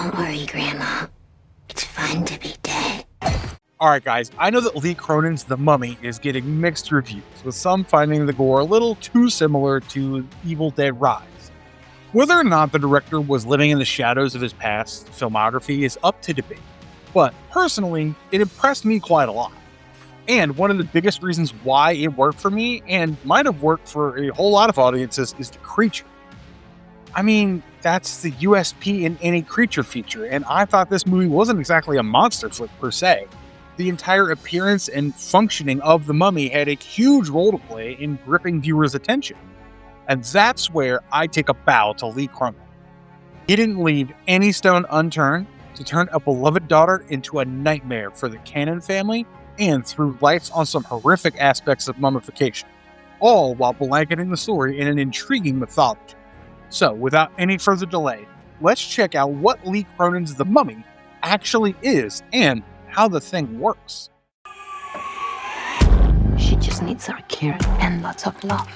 Don't worry, Grandma. It's fun to be dead. Alright guys, I know that Lee Cronin's The Mummy is getting mixed reviews, with some finding the gore a little too similar to Evil Dead Rise. Whether or not the director was living in the shadows of his past filmography is up to debate, but personally, it impressed me quite a lot. And one of the biggest reasons why it worked for me, and might have worked for a whole lot of audiences, is the creature. I mean, that's the USP in any creature feature, and I thought this movie wasn't exactly a monster flick per se. The entire appearance and functioning of the mummy had a huge role to play in gripping viewers' attention. And that's where I take a bow to Lee Cronin. He didn't leave any stone unturned to turn a beloved daughter into a nightmare for the Cannon family and threw lights on some horrific aspects of mummification, all while blanketing the story in an intriguing mythology. So, without any further delay, let's check out what Lee Cronin's The Mummy actually is and how the thing works. She just needs our care and lots of love.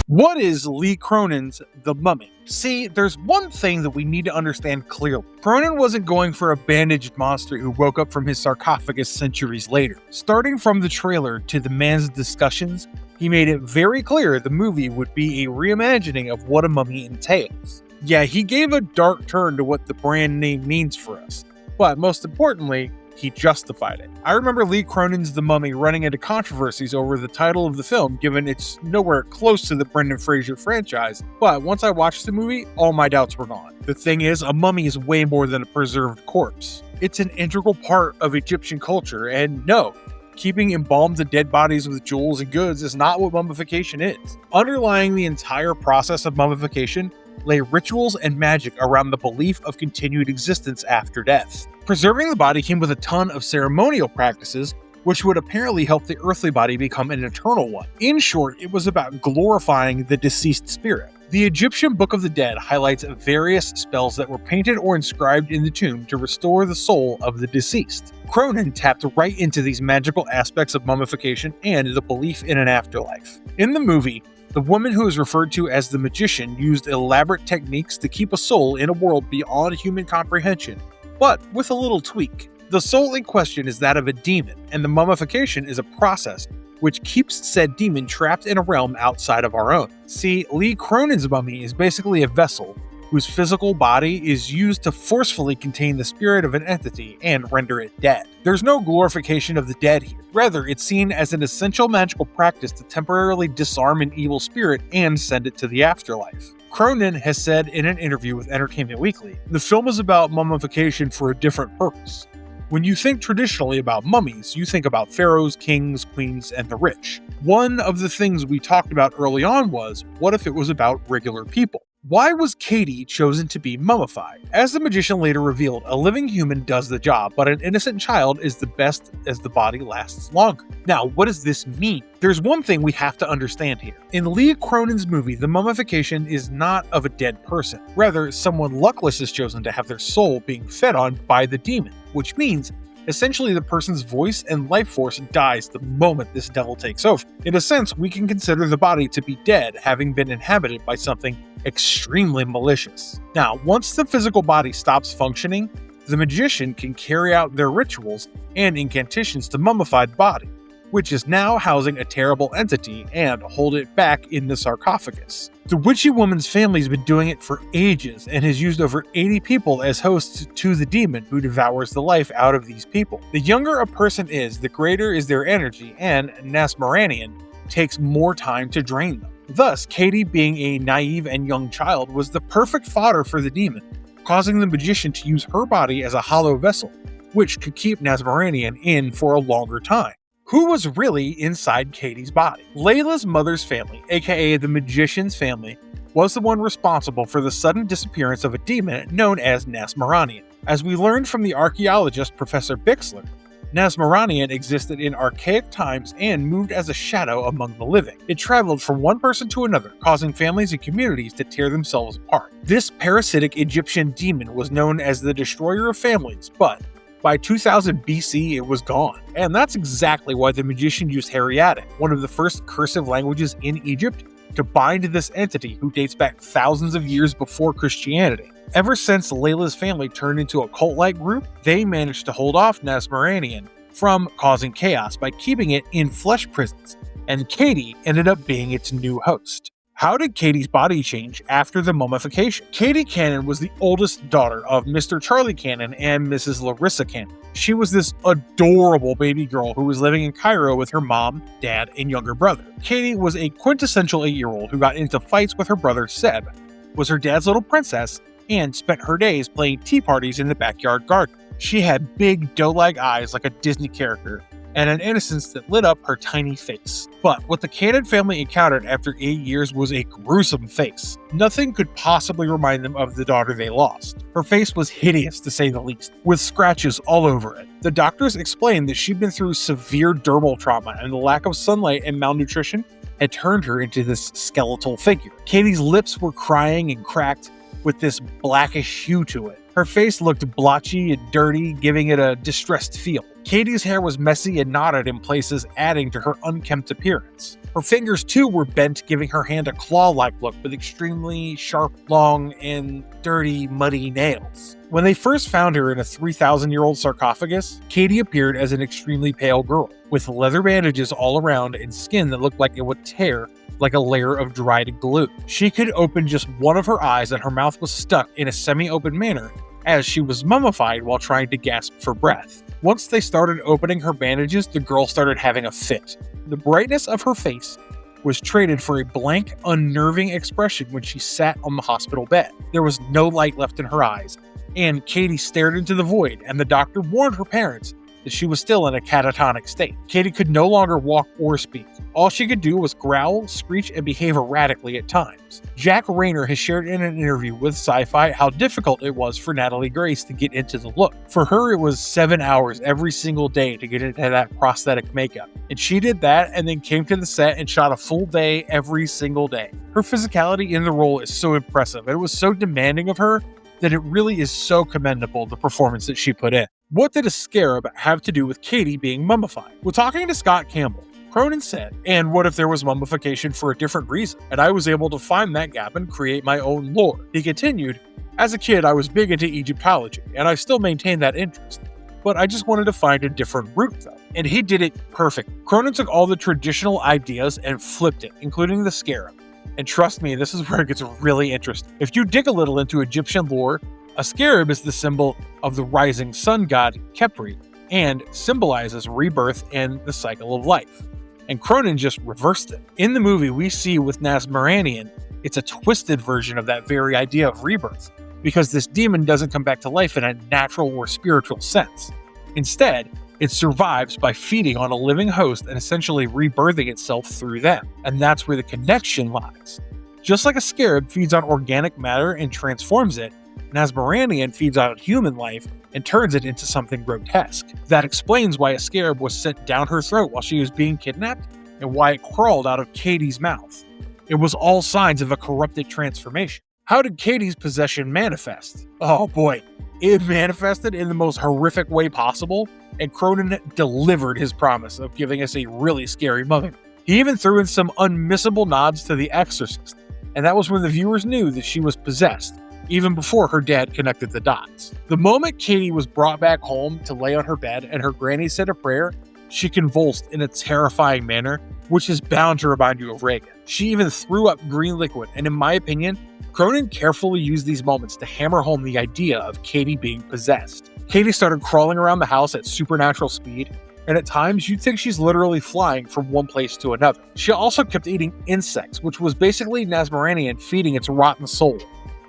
What is Lee Cronin's The Mummy? See, there's one thing that we need to understand clearly. Cronin wasn't going for a bandaged monster who woke up from his sarcophagus centuries later. Starting from the trailer to the man's discussions, he made it very clear the movie would be a reimagining of what a mummy entails. Yeah, he gave a dark turn to what the brand name means for us, but most importantly, he justified it. I remember Lee Cronin's The Mummy running into controversies over the title of the film, given it's nowhere close to the Brendan Fraser franchise, but once I watched the movie, all my doubts were gone. The thing is, a mummy is way more than a preserved corpse. It's an integral part of Egyptian culture, and no, keeping embalmed dead bodies with jewels and goods is not what mummification is. Underlying the entire process of mummification lay rituals and magic around the belief of continued existence after death. Preserving the body came with a ton of ceremonial practices, which would apparently help the earthly body become an eternal one. In short, it was about glorifying the deceased spirit. The Egyptian Book of the Dead highlights various spells that were painted or inscribed in the tomb to restore the soul of the deceased. Cronin tapped right into these magical aspects of mummification and the belief in an afterlife. In the movie, the woman who is referred to as the magician used elaborate techniques to keep a soul in a world beyond human comprehension, but with a little tweak. The soul in question is that of a demon, and the mummification is a process which keeps said demon trapped in a realm outside of our own. See, Lee Cronin's mummy is basically a vessel whose physical body is used to forcefully contain the spirit of an entity and render it dead. There's no glorification of the dead here. Rather, it's seen as an essential magical practice to temporarily disarm an evil spirit and send it to the afterlife. Cronin has said in an interview with Entertainment Weekly, "The film is about mummification for a different purpose. When you think traditionally about mummies, you think about pharaohs, kings, queens, and the rich. One of the things we talked about early on was, what if it was about regular people? Why was Katie chosen to be mummified? As the magician later revealed, a living human does the job, but an innocent child is the best as the body lasts longer." Now, what does this mean? There's one thing we have to understand here. In Lee Cronin's movie, the mummification is not of a dead person. Rather, someone luckless is chosen to have their soul being fed on by the demon, which means essentially the person's voice and life force dies the moment this devil takes over. In a sense, we can consider the body to be dead, having been inhabited by something extremely malicious. Now, once the physical body stops functioning, the magician can carry out their rituals and incantations to mummify the body, which is now housing a terrible entity, and hold it back in the sarcophagus. The witchy woman's family has been doing it for ages and has used over 80 people as hosts to the demon who devours the life out of these people. The younger a person is, the greater is their energy, and Nasmaranian takes more time to drain them. Thus, Katie, being a naive and young child, was the perfect fodder for the demon, causing the magician to use her body as a hollow vessel, which could keep Nasmaranian in for a longer time. Who was really inside Katie's body? Layla's mother's family, aka the magician's family, was the one responsible for the sudden disappearance of a demon known as Nasmaranian. As we learned from the archaeologist Professor Bixler, Nasmaranian existed in archaic times and moved as a shadow among the living. It traveled from one person to another, causing families and communities to tear themselves apart. This parasitic Egyptian demon was known as the Destroyer of Families, but by 2000 BC, it was gone. And that's exactly why the magician used Hieratic, one of the first cursive languages in Egypt, to bind this entity who dates back thousands of years before Christianity. Ever since Layla's family turned into a cult-like group, they managed to hold off Nasmaranian from causing chaos by keeping it in flesh prisons, and Katie ended up being its new host. How did Katie's body change after the mummification? Katie Cannon was the oldest daughter of Mr. Charlie Cannon and Mrs. Larissa Cannon. She was this adorable baby girl who was living in Cairo with her mom, dad, and younger brother. Katie was a quintessential 8-year-old who got into fights with her brother Seb, was her dad's little princess, and spent her days playing tea parties in the backyard garden. She had big doe-like eyes like a Disney character, and an innocence that lit up her tiny face. But what the Cannon family encountered after 8 years was a gruesome face. Nothing could possibly remind them of the daughter they lost. Her face was hideous to say the least, with scratches all over it. The doctors explained that she'd been through severe dermal trauma, and the lack of sunlight and malnutrition had turned her into this skeletal figure. Katie's lips were crying and cracked, with this blackish hue to it. Her face looked blotchy and dirty, giving it a distressed feel. Katie's hair was messy and knotted in places, adding to her unkempt appearance. Her fingers too were bent, giving her hand a claw-like look with extremely sharp, long, and dirty, muddy nails. When they first found her in a 3,000-year-old sarcophagus, Katie appeared as an extremely pale girl, with leather bandages all around and skin that looked like it would tear like a layer of dried glue. She could open just one of her eyes and her mouth was stuck in a semi-open manner as she was mummified while trying to gasp for breath. Once they started opening her bandages, the girl started having a fit. The brightness of her face was traded for a blank, unnerving expression when she sat on the hospital bed. There was no light left in her eyes, and Katie stared into the void, and the doctor warned her parents that she was still in a catatonic state. Katie could no longer walk or speak. All she could do was growl, screech, and behave erratically at times. Jack Rayner has shared in an interview with Sci-Fi how difficult it was for Natalie Grace to get into the look. For her, it was 7 hours every single day to get into that prosthetic makeup. And she did that and then came to the set and shot a full day every single day. Her physicality in the role is so impressive, and it was so demanding of her that it really is so commendable, the performance that she put in. What did a scarab have to do with Katie being mummified? Well, talking to Scott Campbell, Cronin said, and what if there was mummification for a different reason? And I was able to find that gap and create my own lore. He continued, as a kid, I was big into Egyptology, and I still maintain that interest. But I just wanted to find a different route, though. And he did it perfect. Cronin took all the traditional ideas and flipped it, including the scarab. And trust me, this is where it gets really interesting. If you dig a little into Egyptian lore, a scarab is the symbol of the rising sun god Khepri and symbolizes rebirth and the cycle of life. And Cronin just reversed it. In the movie we see with Nasmaranian, it's a twisted version of that very idea of rebirth, because this demon doesn't come back to life in a natural or spiritual sense. Instead, it survives by feeding on a living host and essentially rebirthing itself through them. And that's where the connection lies. Just like a scarab feeds on organic matter and transforms it, Nasmaranian feeds on human life and turns it into something grotesque. That explains why a scarab was sent down her throat while she was being kidnapped and why it crawled out of Katie's mouth. It was all signs of a corrupted transformation. How did Katie's possession manifest? Oh boy, it manifested in the most horrific way possible, and Cronin delivered his promise of giving us a really scary mummy. He even threw in some unmissable nods to The Exorcist, and that was when the viewers knew that she was possessed, even before her dad connected the dots. The moment Katie was brought back home to lay on her bed and her granny said a prayer, she convulsed in a terrifying manner, which is bound to remind you of Reagan. She even threw up green liquid, and in my opinion, Cronin carefully used these moments to hammer home the idea of Katie being possessed. Katie started crawling around the house at supernatural speed, and at times you'd think she's literally flying from one place to another. She also kept eating insects, which was basically Nasmaranian feeding its rotten soul.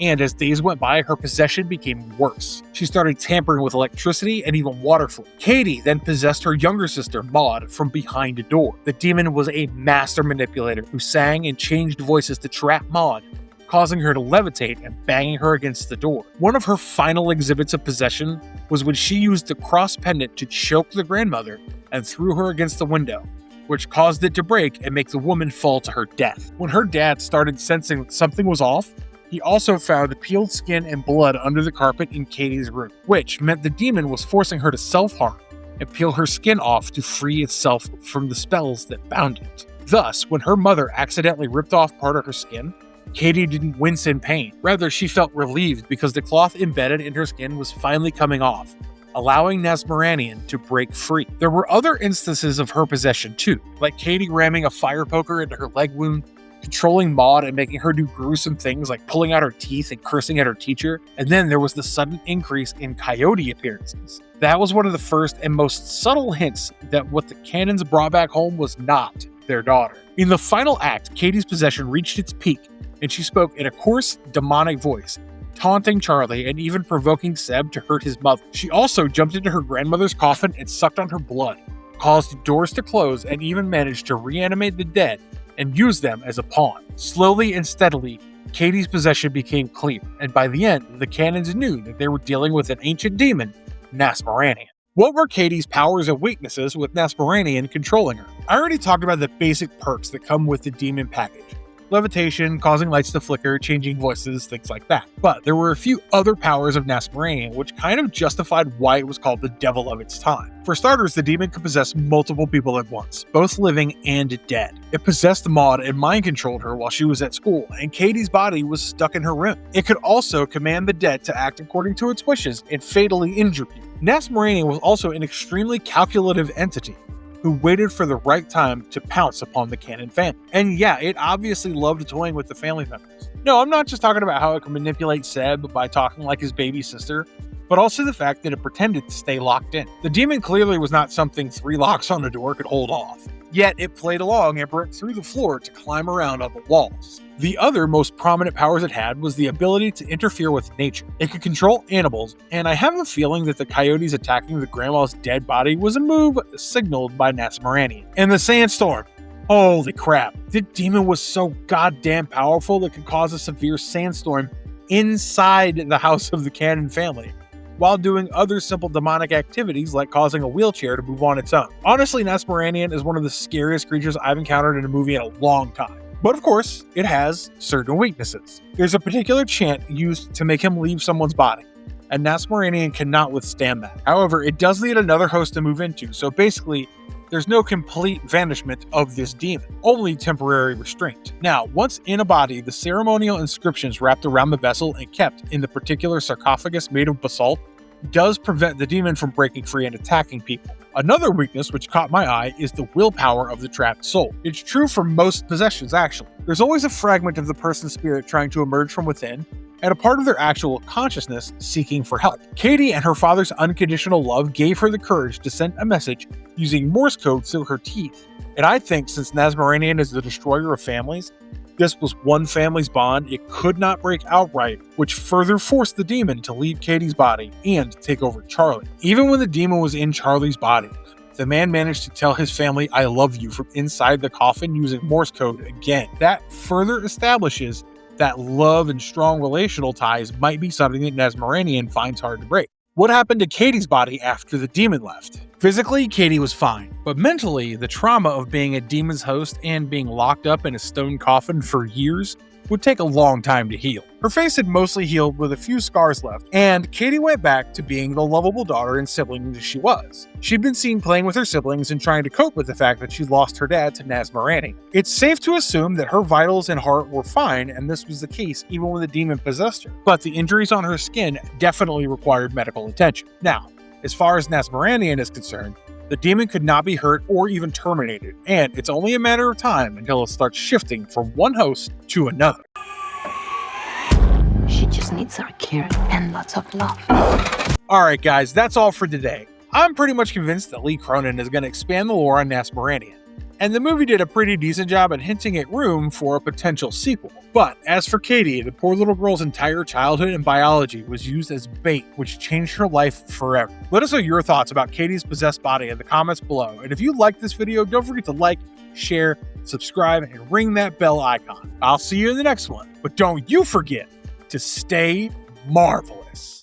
And as days went by, her possession became worse. She started tampering with electricity and even water flow. Katie then possessed her younger sister, Maud, from behind a door. The demon was a master manipulator who sang and changed voices to trap Maud, causing her to levitate and banging her against the door. One of her final exhibits of possession was when she used the cross pendant to choke the grandmother and threw her against the window, which caused it to break and make the woman fall to her death. When her dad started sensing that something was off, he also found peeled skin and blood under the carpet in Katie's room, which meant the demon was forcing her to self-harm and peel her skin off to free itself from the spells that bound it. Thus, when her mother accidentally ripped off part of her skin, Katie didn't wince in pain. Rather, she felt relieved because the cloth embedded in her skin was finally coming off, allowing Nasmaranian to break free. There were other instances of her possession too, like Katie ramming a fire poker into her leg wound, controlling Maud and making her do gruesome things like pulling out her teeth and cursing at her teacher. And then there was the sudden increase in coyote appearances. That was one of the first and most subtle hints that what the Cannons brought back home was not their daughter. In the final act, Katie's possession reached its peak, and she spoke in a coarse, demonic voice, taunting Charlie and even provoking Seb to hurt his mother. She also jumped into her grandmother's coffin and sucked on her blood, caused doors to close, and even managed to reanimate the dead and use them as a pawn. Slowly and steadily, Katie's possession became clear, and by the end, the Cannons knew that they were dealing with an ancient demon, Nasmaranian. What were Katie's powers and weaknesses with Nasmaranian controlling her? I already talked about the basic perks that come with the demon package. Levitation, causing lights to flicker, changing voices, things like that. But there were a few other powers of Nasmaranian which kind of justified why it was called the devil of its time. For starters, the demon could possess multiple people at once, both living and dead. It possessed Maud and mind-controlled her while she was at school, and Katie's body was stuck in her room. It could also command the dead to act according to its wishes and fatally injure people. Nasmaranian was also an extremely calculative entity who waited for the right time to pounce upon the Cannon family. And yeah, it obviously loved toying with the family members. No, I'm not just talking about how it could manipulate Seb by talking like his baby sister, but also the fact that it pretended to stay locked in. The demon clearly was not something 3 locks on a door could hold off. Yet it played along and broke through the floor to climb around on the walls. The other most prominent powers it had was the ability to interfere with nature. It could control animals, and I have a feeling that the coyotes attacking the grandma's dead body was a move signaled by Nasmaranian. And the sandstorm. Holy crap. The demon was so goddamn powerful it could cause a severe sandstorm inside the house of the Cannon family, while doing other simple demonic activities like causing a wheelchair to move on its own. Honestly, Nasmaranian is one of the scariest creatures I've encountered in a movie in a long time. But of course, it has certain weaknesses. There's a particular chant used to make him leave someone's body, and Nasmaranian cannot withstand that. However, it does need another host to move into, so basically, there's no complete vanishment of this demon, only temporary restraint. Now, once in a body, the ceremonial inscriptions wrapped around the vessel and kept in the particular sarcophagus made of basalt does prevent the demon from breaking free and attacking people. Another weakness which caught my eye is the willpower of the trapped soul. It's true for most possessions, actually. There's always a fragment of the person's spirit trying to emerge from within, and a part of their actual consciousness seeking for help. Katie and her father's unconditional love gave her the courage to send a message using Morse code through her teeth. And I think since Nasmaranian is the destroyer of families, this was one family's bond it could not break outright, which further forced the demon to leave Katie's body and take over Charlie. Even when the demon was in Charlie's body, the man managed to tell his family, "I love you," from inside the coffin using Morse code again. That further establishes that love and strong relational ties might be something that Nasmaranian finds hard to break. What happened to Katie's body after the demon left? Physically, Katie was fine, but mentally, the trauma of being a demon's host and being locked up in a stone coffin for years would take a long time to heal. Her face had mostly healed with a few scars left, and Katie went back to being the lovable daughter and sibling that she was. She'd been seen playing with her siblings and trying to cope with the fact that she lost her dad to Nasmaranian. It's safe to assume that her vitals and heart were fine, and this was the case even when the demon possessed her. But the injuries on her skin definitely required medical attention. Now, as far as Nasmaranian is concerned, the demon could not be hurt or even terminated, and it's only a matter of time until it starts shifting from one host to another. She just needs our care and lots of love. Alright guys, that's all for today. I'm pretty much convinced that Lee Cronin is going to expand the lore on Nasmaranian, and the movie did a pretty decent job at hinting at room for a potential sequel. But as for Katie, the poor little girl's entire childhood and biology was used as bait, which changed her life forever. Let us know your thoughts about Katie's possessed body in the comments below, and if you liked this video, don't forget to like, share, subscribe, and ring that bell icon. I'll see you in the next one, but don't you forget to stay marvelous.